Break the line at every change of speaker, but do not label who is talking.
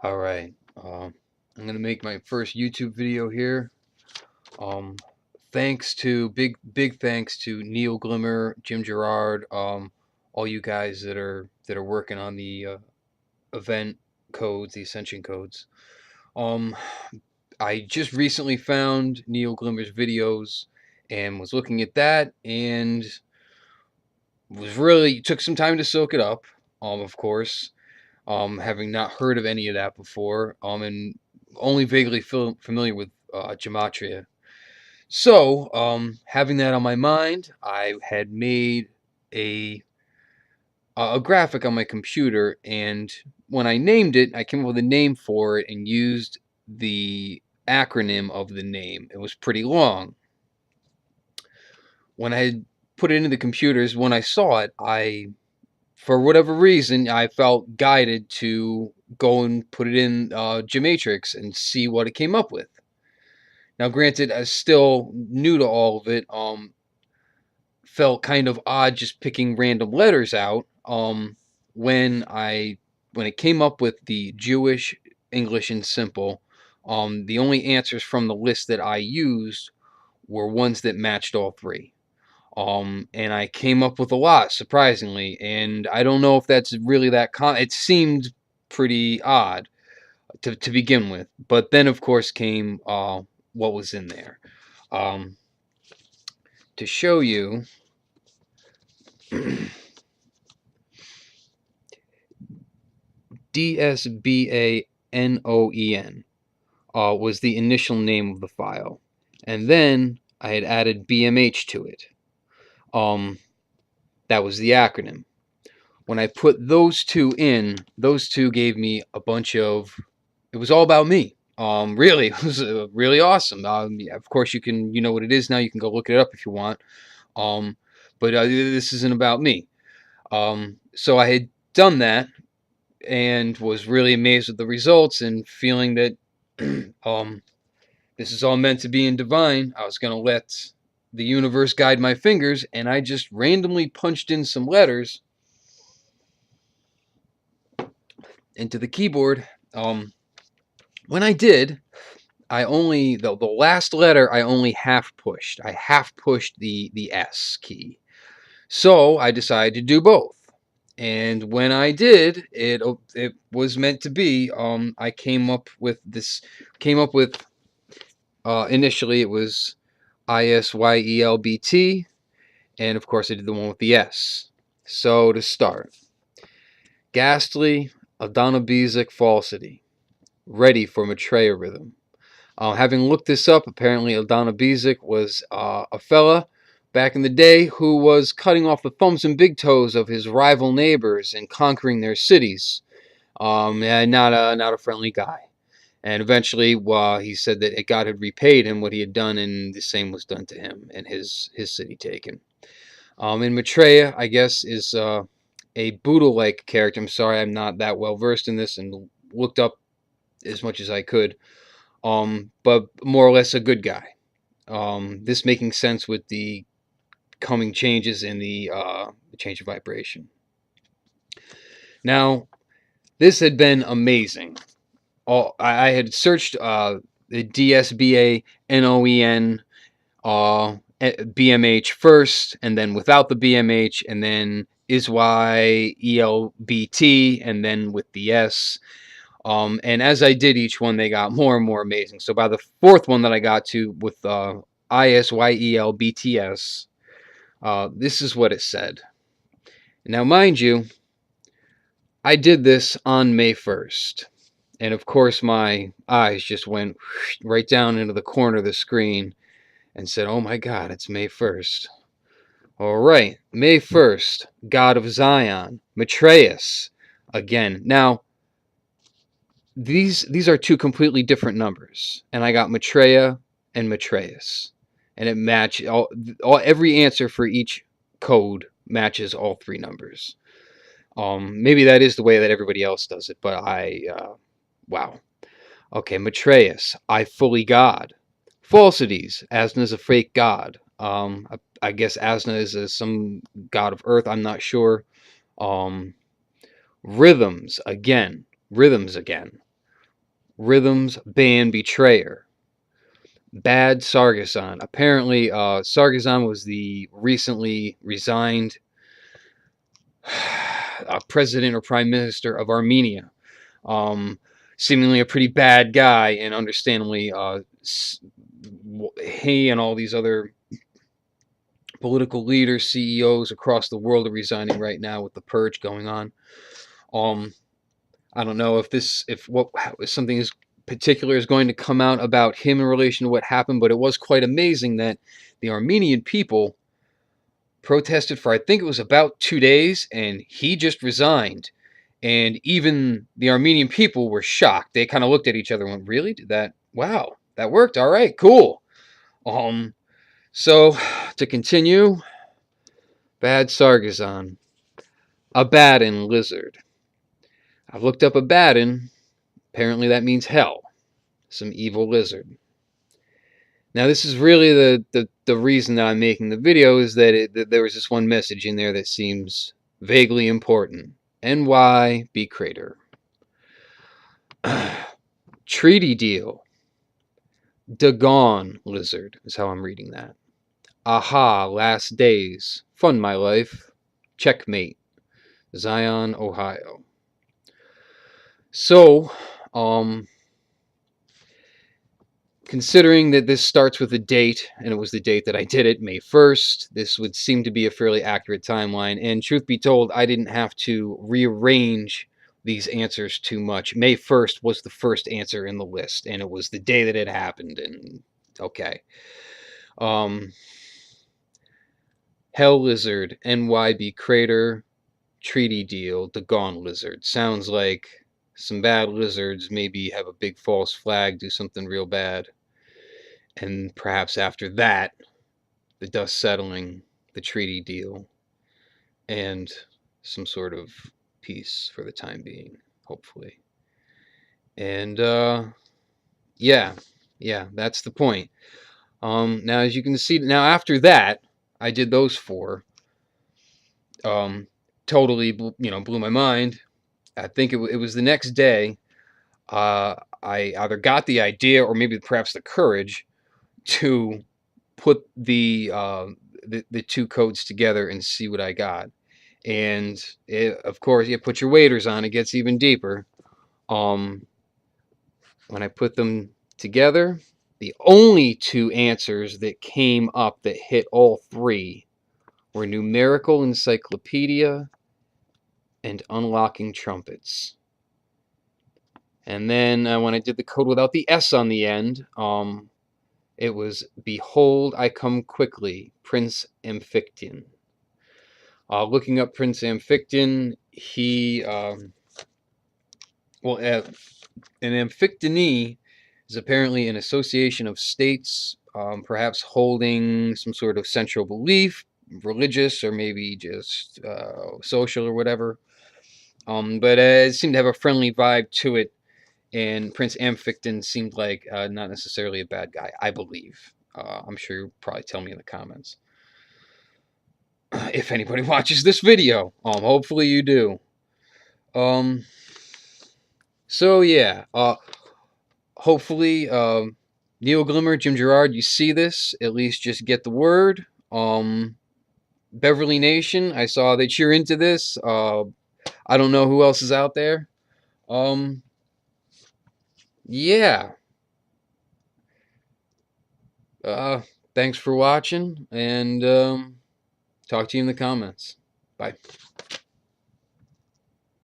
Alright, I'm gonna make my first YouTube video here. Thanks to big thanks to Neoglimmer, Jim Gerard, all you guys that are working on the event codes, the ascension codes. Um, I just recently found Neoglimmer's videos and was looking at that and was really took some time to soak it up. Of course. Having not heard of any of that before, and only vaguely familiar with gematria. So, having that on my mind, I had made a a graphic on my computer, and when I named it, I came up with a name for it and used the acronym of the name. It was pretty long. When I had put it into the computers, when I saw it, for whatever reason, I felt guided to go and put it in Gematrix and see what it came up with. Now, granted, I was still new to all of it. Felt kind of odd just picking random letters out. When it came up with the Jewish, English, and simple, the only answers from the list that I used were ones that matched all three. And I came up with a lot, surprisingly, and I don't know if that's really that common. It seemed pretty odd to begin with, but then of course came what was in there. To show you, DSBANOEN was the initial name of the file, and then I had added BMH to it. That was the acronym. When I put those two in, those two gave me a bunch of. It was all about me. Really, it was really awesome. Yeah, of course, you know what it is now. You can go look it up if you want. But this isn't about me. So I had done that and was really amazed with the results and feeling that this is all meant to be in divine. I was going to let the universe guide my fingers, and I just randomly punched in some letters into the keyboard. When I did, I only the last letter I only half pushed. I half pushed the S key. So I decided to do both. And when I did, it was meant to be. I came up with initially it was ISYELBT, and of course I did the one with the S. So to start, ghastly Adonabesic falsity, ready for Maitreya rhythm. Having looked this up, apparently Adonabesic was a fella back in the day who was cutting off the thumbs and big toes of his rival neighbors and conquering their cities. And not a friendly guy. And eventually, he said that God had repaid him what he had done, and the same was done to him and his city taken. And Maitreya, I guess, is a Buddha-like character. I'm sorry, I'm not that well versed in this and looked up as much as I could. But more or less a good guy. This making sense with the coming changes in the change of vibration. Now, this had been amazing. I had searched the DSBANOEN BMH first, and then without the BMH, and then ISYELBT, and then with the S. And as I did each one, they got more and more amazing. So by the fourth one that I got to with ISYELBTS, this is what it said. Now, mind you, I did this on May 1st. And of course, my eyes just went right down into the corner of the screen and said, oh my God, it's May 1st. All right, May 1st, God of Zion, Maitreya, again. Now, these are two completely different numbers, and I got Maitreya and Maitreya, and it matched every answer for each code matches all three numbers. Maybe that is the way that everybody else does it, but wow. Okay, Maitreya, I fully God. Falsities, Asna is a fake god. I guess Asna is some god of earth, I'm not sure. Rhythms again. Rhythms ban betrayer. Bad Sargazan. Apparently, Sargazan was the recently resigned president or prime minister of Armenia. Seemingly a pretty bad guy, and understandably, he and all these other political leaders, CEOs across the world are resigning right now with the purge going on. I don't know if something is particular is going to come out about him in relation to what happened, but it was quite amazing that the Armenian people protested for, I think it was about 2 days, and he just resigned. And even the Armenian people were shocked. They kind of looked at each other and went, "Really? Did that? Wow, that worked. All right, cool." So to continue, Bad Sargazan, Abaddon lizard. I've looked up Abaddon. Apparently that means hell. Some evil lizard. Now this is really the reason that I'm making the video, is that there was this one message in there that seems vaguely important. NY be crater. Treaty deal. Dagon lizard is how I'm reading that. Aha, last days. Fun my life. Checkmate. Zion, Ohio. So, considering that this starts with a date, and it was the date that I did it, May 1st, this would seem to be a fairly accurate timeline. And truth be told, I didn't have to rearrange these answers too much. May 1st was the first answer in the list, and it was the day that it happened. And okay. Hell lizard, NYB crater, treaty deal, Dagon lizard. Sounds like some bad lizards maybe have a big false flag, do something real bad. And perhaps after that, the dust settling, the treaty deal, and some sort of peace for the time being, hopefully. And yeah, that's the point. Now, as you can see, now after that, I did those 4. Totally, blew my mind. I think it was the next day. I either got the idea, or maybe perhaps the courage, to put the 2 codes together and see what I got. And of course, you put your waders on, it gets even deeper. When I put them together, the only 2 answers that came up that hit all 3 were numerical encyclopedia and unlocking trumpets. And then when I did the code without the S on the end, it was Behold, I Come Quickly, Prince Amphictyon. Looking up Prince Amphictyon, he, an Amphictyony is apparently an association of states, perhaps holding some sort of central belief, religious or maybe just social or whatever. But it seemed to have a friendly vibe to it. And Prince Amphictyon seemed like not necessarily a bad guy, I believe. I'm sure you'll probably tell me in the comments. If anybody watches this video. Hopefully you do. So yeah. Hopefully, Neoglimmer, Jim Gerard, you see this. At least just get the word. Beverly Nation, I saw that you're into this. I don't know who else is out there. Yeah. Thanks for watching, and talk to you in the comments. Bye.